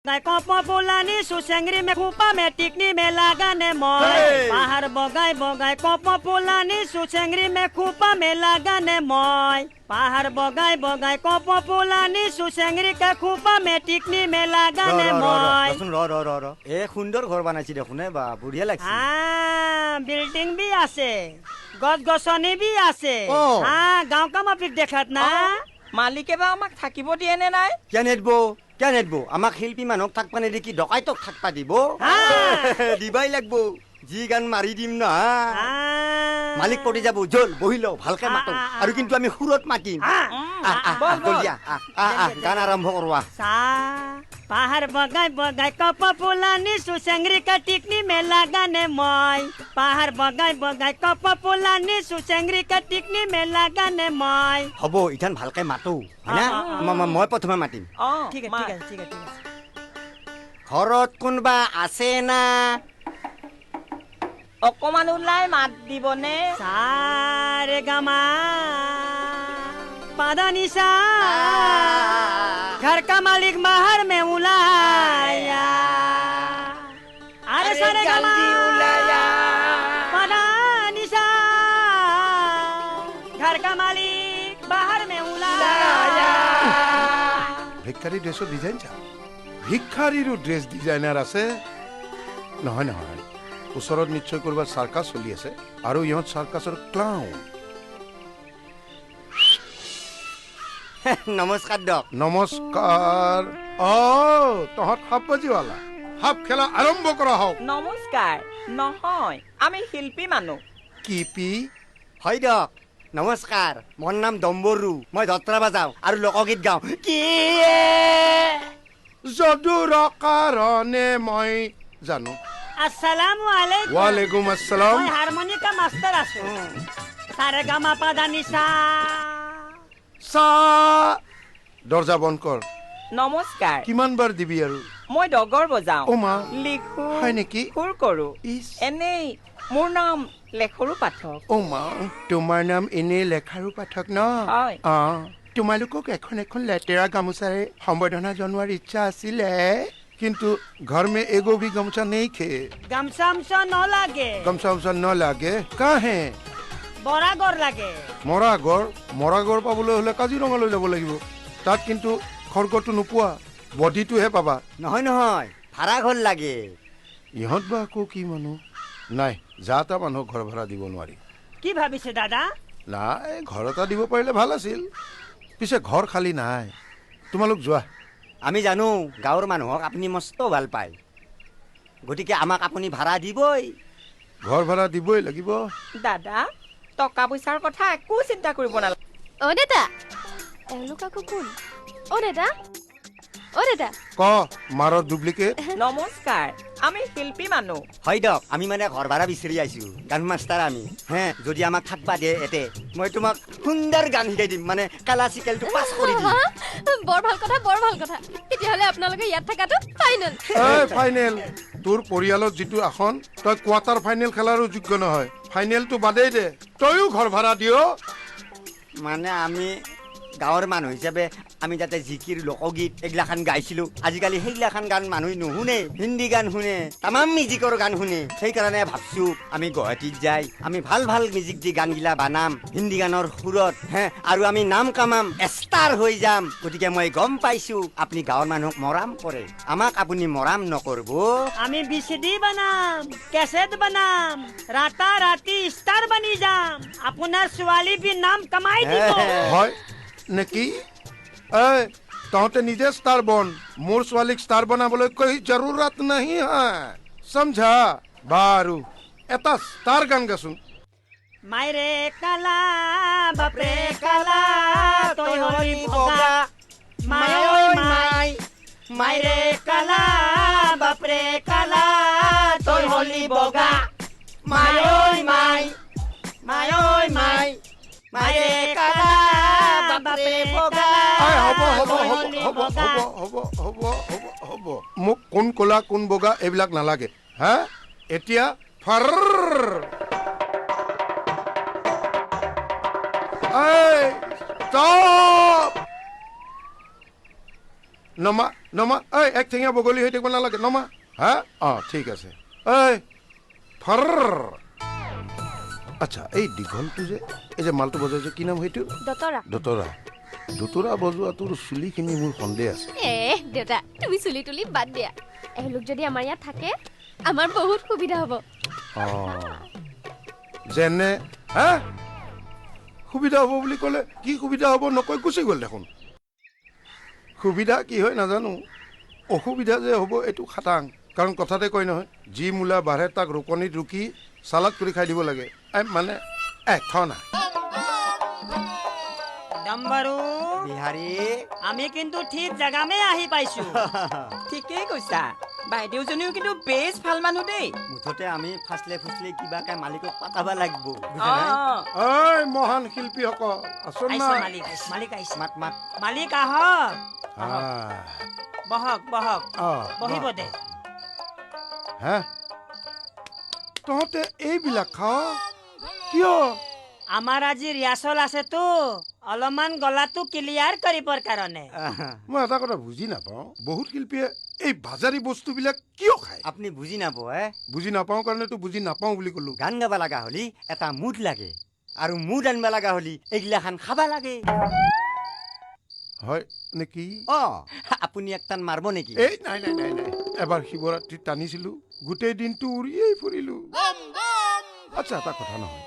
কপ পোলানি সুচেংৰি মে খোপা মে টিকনি মে লাগানে মই পাহাৰ বগাই বগাই কপ পোলানি সুচেংৰি মে খোপা মে লাগানে মই পাহাৰ বগাই বগাই কপ পোলানি সুচেংৰি কে খোপা মে টিকনি মে লাগানে মই এ সুন্দৰ ঘৰ বনাইছি দেখোন বা বঢ়িয়া লাগছে বিল্ডিং বি আছে গছ গছনি বি আছে গাঁও কামাপিক দেখাত না মালিকে বা আমাক থাকিব দিয়ে নে নাই কিয় নেদব আমাক শিল্পী মানুহক থাকবা নেদি কি ডকাইতক থাকবা দিব দিবাই লাগব যি গান মাৰি দিম না মালিক পৰি যাব জল বহি লও ভালকে মাতো আৰু কিন্তু আমি সুৰত মাতিম গান আৰম্ভ কৰোৱা পাহাৰ বগাই বগাই কপ পোলানি সুচেংৰি কা টিকনি মে লাগানে মই পাহাৰ বগাই বগাই কপ পোলানি সুচেংৰি কা টিকনি মে লাগানে মই হ'ব ইথান ভালকে মাতো মই প্ৰথমে মাতিম ঠিক আছে ঘৰত কোনবা আছে না অকমান ওলাই মাত দিবনে সাৰে গামা পাদানিসা घर का मालिक बाहर में उलाया अरे सारे जल्दी उलाया पादानिसा घर का मालिक बाहर में उलाया ভিক্ষাৰী ড্ৰেছৰ ডিজাইন চা ভিক্ষাৰীৰো ড্ৰেছ ডিজাইনাৰ আছে নহয় নহয় ওচৰত নিশ্চয় কৰবাৰ চাৰ্কাছ চলি আছে আৰু ইহঁত চাৰ্কাছৰ ক্লাউন নমস্কাৰ দক নমস্কাৰ তহঁত সাপ বাজিৱালা সাপ খেলা আৰম্ভ কৰা হওক নমস্কাৰ নহয় আমি শিল্পী মানুহ কিপি হয় দক নমস্কাৰ মোৰ নাম ডম্বৰু মই দত্ৰা বাজাও আৰু লোকগীত গাওঁ কি যদুৰ কাৰণে মই জানো अस्सलामु अलैकुम ওয়ালাইকুম আসসালাম মই হাৰমনি কা মাষ্টাৰ আছো সাৰে গামা পাদানিসা সা দৰ্জা বন্ধ কৰ নমস্কাৰ কিমান বাৰ দিবি আৰু মই ডগৰ বজাও অ মা লিখো হয় নেকি সুৰ কৰো ইছ এনেই মোৰ নাম লেখৰু পাঠক অ মা তোমাৰ নাম এনে লেখাৰু পাঠক ন হয় তোমালোকক এখন এখন লেতেৰা গামোচাৰে সম্বৰ্ধনা জনোৱাৰ ইচ্ছা আছিলে কিন্তু ঘৰ মে এগো ভি গামোচা নেই খে গামছা ন লাগে গামোচা ন লাগে কাহে বৰাগৰ লাগে মৰাগৰ পাবলৈ হলে কাজিৰঙালৈ যাব লাগিব তাত কিন্তু খৰ্গটো নোপোৱা বডিটোহে পাবা নহয় ভাড়া ঘৰ লাগে ইহঁত বা আকৌ কি মানুহ নাই যা তা মানুহক ঘৰ ভাড়া দিব নোৱাৰি কি ভাবিছে দাদা নাই ঘৰ এটা দিব পাৰিলে ভাল আছিল পিছে ঘৰ খালী নাই তোমালোক যোৱা আমি জানো গাঁৱৰ মানুহক আপুনি মস্ত ভাল পায় গতিকে আমাক আপুনি ভাড়া দিবই ঘৰ ভাড়া দিবই লাগিব দাদা টকা পইচাৰ কথা একো চিন্তা কৰিব নালাগে অ দাদা এওঁলোক আকৌ কোন অ দাদা ক মাৰৰ ডুপ্লিকেট নমস্কাৰ আমি শিল্পী মানুহ হয় দক আমি মানে ঘৰ ভাড়া বিচাৰি আছো গান মাষ্টাৰ আমি যদি আমাক থাকবা দিয়ে এতে মই তোমাক সুন্দৰ গান শিকাই দিম মানে ক্লাছিকেলটো পাছ কৰি দিম বৰ ভাল কথা তেতিয়াহ'লে আপোনালোকে ইয়াত থকাটো ফাইনেল তোৰ পৰিয়ালত যিটো আসন তই কোৱাৰ্টাৰ ফাইনেল খেলাৰো যোগ্য নহয় ফাইনেলটো বাদেই দে তইও ঘৰ ভাড়া দিয় মানে আমি গাঁৱৰ মানুহ হিচাপে আমি তাতে জিকিৰ লোকগীত এইগিলাখান গাইছিলো আজিকালি সেইগিলাখান গান মানুহে নুশুনে হিন্দী গান শুনে তামাম মিউজিকৰ গান শুনে সেইকাৰণে ভাবছো আমি গুৱাহাটীত যাই আমি ভাল ভাল মিউজিক দি গানগিলা বানাম হিন্দী গানৰ সুৰত আৰু আমি নাম কামাম ষ্টাৰ হৈ যাম গতিকে মই গম পাইছো আপুনি গাঁৱৰ মানুহক মৰাম কৰে আমাক আপুনি মৰাম নকৰব আমি বিচিডি বানাম কেছেট বানাম ৰাতি ষ্টাৰ বনি যাম আপোনাৰ ছোৱালী বি নাম কমাই দিব হয় নেকি তহঁতে নিজে ষ্টাৰ বন মোৰ ছোৱালীক ষ্টাৰ বনাবলৈ কৈ জৰুৰত নাহি সমঝা বাৰু এটা ষ্টাৰ গান গাচোন মাইৰে কালা বাপৰে কালা তই হলি বগা মাইৰে কালা বাপৰে কালা তই হলি বগা মাইৰে কালা বাপৰে বগা হ'ব মোক কোন কলা কোন বগা এইবিলাক নালাগে এতিয়া নমা নমা ঐ এক ঠেঙীয়া বগলী হৈ থাকিব নালাগে নমা হা ঠিক আছে ঐ ফৰ আচ্ছা এই দীঘলটো যে এই যে মালটো বজাইছে কি নাম সেইটো দতৰা দোতৰা দোতৰা বজোৱা তোৰ চুলিখিনি মোৰ সন্দেহ আছে দেউতা তুমি চুলি তুলি বাদ দিয়া এওঁলোক যদি আমাৰ ইয়াত থাকে আমাৰ বহুত সুবিধা হ'ব যেনে হা সুবিধা হ'ব বুলি ক'লে কি সুবিধা হ'ব নকৈ গুচি গ'ল দেখোন সুবিধা কি হয় নাজানো অসুবিধা যে হ'ব এইটো খাটাং কাৰণ কথাতে কয় নহয় যি মূলা বাঢ়ে তাক ৰুকনিত ৰুকি চালাড কৰি খাই দিব লাগে মানে খনা ডাম্বাৰু বিহাৰী আমি কিন্তু ঠিক জাগামে আহি পাইছো ঠিকেই কৈছা বাইদেউজনীও কিন্তু বেছ ভাল মানুহ দেই মুঠতে আমি ফাচলে ফুচলে কিবাকে মালিকক পাতাব লাগিব ঐ মহান শিল্পীসকল আচোন আহিছে মালিক মালিক আহিছে মাত মাত মালিক আহক বহক বহক বহিব দে হা তহঁতে এইবিলাক খাৱ কিয় আমাৰ আজি ৰিহাৰ্চল আছেতো অলপমান গলাটো ক্লিয়াৰ কৰিবৰ কাৰণে মই এটা কথা বুজি নাপাওঁ বহুত শিল্পীয়ে এই বাজাৰী বস্তুবিলাক কিয় খায় আপুনি বুজি নাপায় বুজি নাপাওঁ কাৰণেতো বুজি নাপাওঁ বুলি ক'লো গান গাব লগা হলি এটা মুড লাগে আৰু মুড আনবা লগা হলি এইগিলাখান খাবা লাগে হয় নেকি আপুনি একটান মাৰব নেকি এই নাই নাই নাই নাই এবাৰ শিৱৰাত্ৰিত টানিছিলো গোটেই দিনটো উৰিয়েই ফুৰিলো আচ্ছা এটা কথা নহয়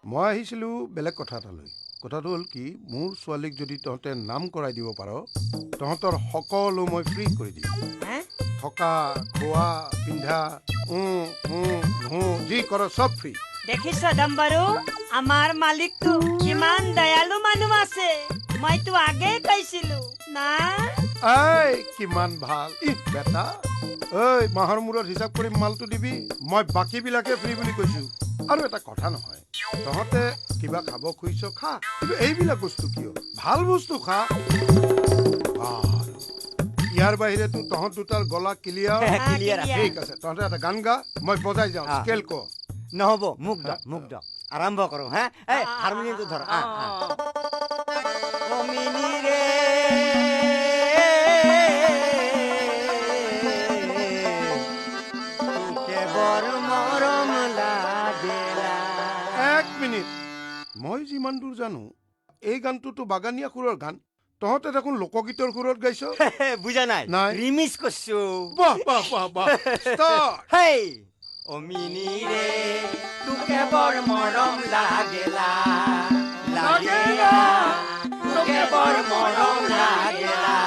মই আহিছিলো বেলেগ কথা এটা লৈ কথাটো হ'ল কি মোৰ ছোৱালীক যদি তহঁতে নাম কৰাই দিব পাৰ তহঁতৰ সকলো মই ফ্ৰী কৰি দিম থকা খোৱা পিন্ধা যি কৰ চব ফ্ৰী দেখিছ ডাম্বাৰু আমাৰ মালিকটো কিমান দয়ালু মানুহ আছে মইতো আগে কৈছিলো না কিমান ভাল বেটা ঐ মাহৰ মূৰত হিচাপ কৰি মালটো দিবি মই বাকীবিলাকে ফ্ৰী বুলি কৈছো আৰু এটা কথা নহয় তহঁতে কিবা খাব খুজিছ খা কিন্তু এইবিলাক বস্তু কিয় ভাল বস্তু খা ইয়াৰ বাহিৰেতো তহঁত দুটাৰ গলা ক্লিয়াৰ ঠিক আছে তহঁতে এটা গান গা মই বজাই যাওঁ স্কেল ক নহ'ব মোক দক আৰম্ভ কৰো হা হাৰমনিয়ামটো ধৰ মই যিমান দূৰ জানো এই গানটোতো বাগানীয়া সুৰৰ গান তহঁতে দেখোন লোকগীতৰ সুৰত গাইছ বুজা নাই ৰিমিক্স কৰছো বাহ বাহ বাহ বাহ ষ্টাৰ্ট হেই ও মিনি ৰে তোকে বৰ মৰম লাগেলা লাগেলা তোকে বৰ মৰম লাগেলা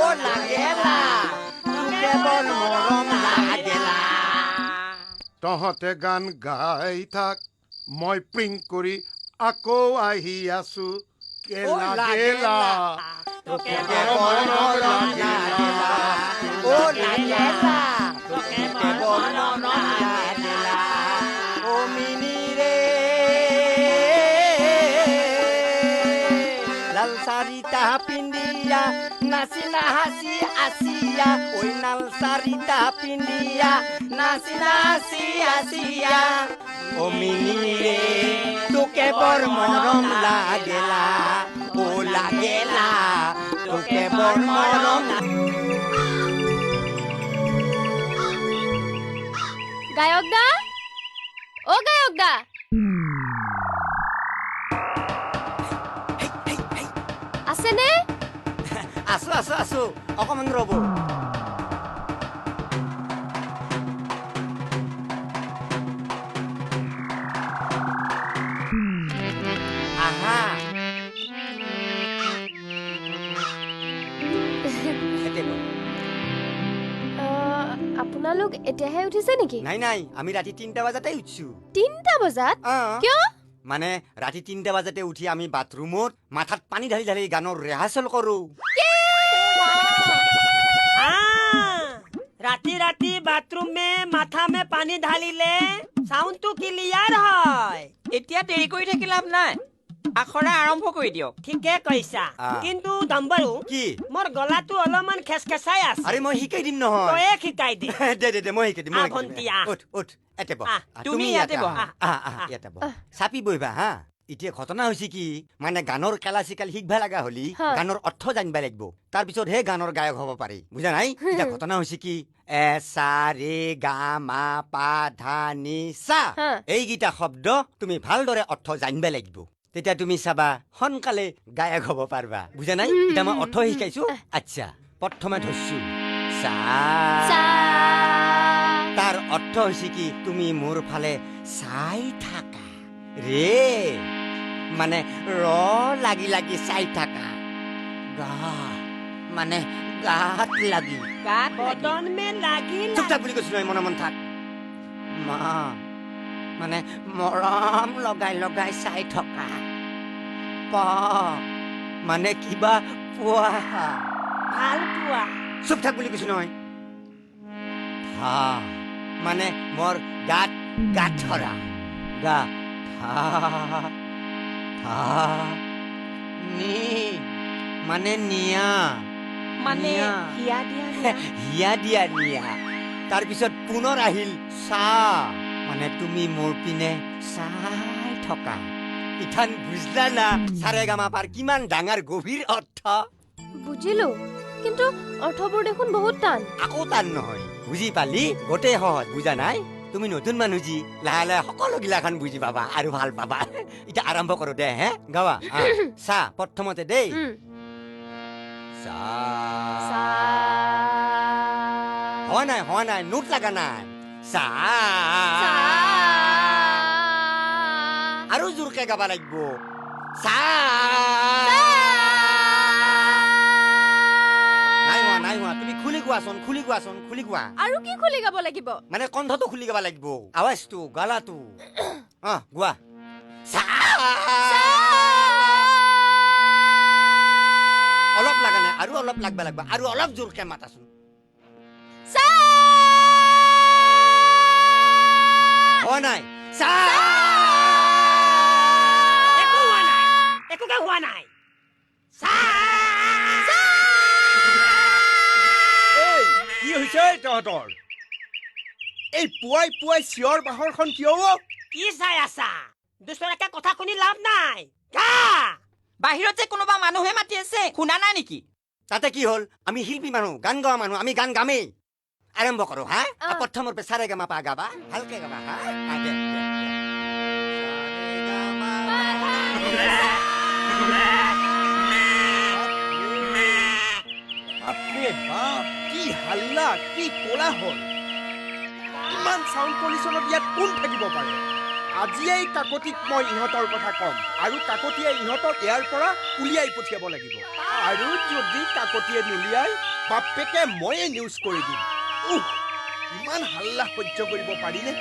ও লাগেলা তোকে বৰ মৰম লাগেলা তহঁতে গান গাই থাক মই প্ৰিং কৰি আকৌ আহি আছো লাগেলা তোকে বৰ মৰম লাগেলা ও লাগেলা তোকে বৰ মৰম লাগেলা ও মিনি ৰে লাল চাৰিটা পিন্ধিয়া নাচিনা হাসি আসিয়া ওই লাল চাৰিটা পিন্ধিয়া নাচিনা হাসি আসিয়া ও মিনি ৰে তোকে বৰ মৰম লাগেলা ও লাগেলা তোকে বৰ মৰম গায়ক দা ও গায়ক দা আছেনে আছো আছো আছো অকমান ৰ'ব আহা আপোনালোক এতিয়াহে উঠিছে নেকি নাই নাই আমি ৰাতি 3টা বজাতে উঠছো 3টা বজাত কিয় মানে ৰাতি 3টা বজাতে উঠি আমি বাথৰুমত মাথাত পানী ঢালি ঢালি গানৰ ৰিহাৰ্চেল কৰো राती राती बाथरूम में माथा में पानी ढालिले साउंड तो क्लियर হয় এতিয়া দেৰি কৰি থাকি লাভ নাই আখৰা আৰম্ভ কৰি দিয়ক ঠিকে কৈছা কিন্তু ডাম্বাৰু কি মোৰ গলাটো অলপমান খেসখেসাই আছে আরে মই শিকাই দিম নহয় তয়ে শিকাই দে দে মই শিকাই দিম ভন্টি উঠ এতে বহ তুমি ইয়াতে বহা ইয়াতে বহ চাপি বহিবা হা এতিয়া ঘটনা হৈছে কি মানে গানৰ ক্লাছিকেল শিকবা লগা হলি হয়। গানৰ অৰ্থ জানিবা লাগিব তাৰপিছত হে গানৰ গায়ক হ'ব পাৰি বুজা নাই এতিয়া ঘটনা হৈছে কি এ সা ৰে গা মা পা ধা নি সা হা। এইকেইটা শব্দ তুমি ভালদৰে অৰ্থ জানিবা লাগিব তেতিয়া তুমি চাবা সোনকালে গায়ক হ'ব পাৰবা বুজা নাই এতিয়া মই অৰ্থ শিকাইছো আচ্ছা প্ৰথমে ধৰছো সা সা তাৰ অৰ্থ হৈছে কি তুমি মোৰ ফালে চাই থাকা ৰে মানে ৰ লাগি লাগি চাই থাকা গা মানে গাত লাগি গাত লাগি। বদন মে লাগি চুপ থাক বুলি কৈছো নহয় মনে মন থাক মা মানে মৰম লগাই লগাই চাই থকা প মানে কিবা পোৱা ভাল পোৱা চুপ থাক বুলি কৈছো নহয় ধা মানে মোৰ গাত গাত ধৰা গা ধা ধা নি মানে নিয়া মানে নিয়া। হিয়া দিয়া নিয়া। হিয়া দিয়া নিয়া তাৰপিছত পুনৰ আহিল চা মানে তুমি মোৰ পিনে চাই থকা ইথান বুজলা না চাৰে গামা পাৰ কিমান ডাঙৰ গভীৰ অৰ্থ বুজিলো কিন্তু অৰ্থবোৰ দেখোন বহুত টান আকৌ টান নহয় বুজি পালি গোটেই সহজ বুজা নাই তুমি নতুন মানুহ যি লাহে লাহে সকলো গিলাখান বুজি পাবা আৰু ভাল পাবা এতিয়া আৰম্ভ কৰো দে হে গাৱা চা প্ৰথমতে দেই উম, চা সা হোৱা নাই নোট লাগা নাই চা সা আৰু জোৰকে গাবা লাগিব চা নাই হোৱা তুমি খুলি গোৱাচোন খুলি গোৱা আৰু কি খুলি গাব লাগিব মানে কণ্ঠটো খুলি গাবা লাগিব আৱাজটো গালাটো গোৱা চা অলপ লাগা নাই আৰু অলপ লাগবা লাগবা আৰু অলপ জোৰকে মাতাচোন সা হোৱা নাই চা একো হোৱা নাই একোকে হোৱা নাই এই কি হৈছে তহঁতৰ এই পুৱাই পুৱাই চিঞৰ বাহৰখন কিয় কি চাই আছা দুচৰাকে কথা শুনি লাভ নাই গা বাহিৰত যে কোনোবা মানুহে মাতি আছে শুনা নাই নেকি তাতে কি হ'ল আমি শিল্পী মানুহ গান গোৱা মানুহ আমি গান গামেই আৰম্ভ কৰো হা প্ৰথমৰ পে চাৰে গামা পা গাবা ভালকে গাবা হা আগে বাপৰে বাপ কি হাল্লা কি কোলাহল ইমান চাউণ্ড পলিউশ্যনত ইয়াত কোন থাকিব পাৰে আজিয়েই কাকতিক মই ইহঁতৰ কথা ক'ম আৰু কাকতিয়ে ইহঁতক ইয়াৰ পৰা উলিয়াই পঠিয়াব লাগিব আৰু যদি কাকতিয়ে নুলিয়াই বাপেকে ময়ে নিউজ কৰি দিম ইমান হাল্লা সহ্য কৰিব পাৰিনে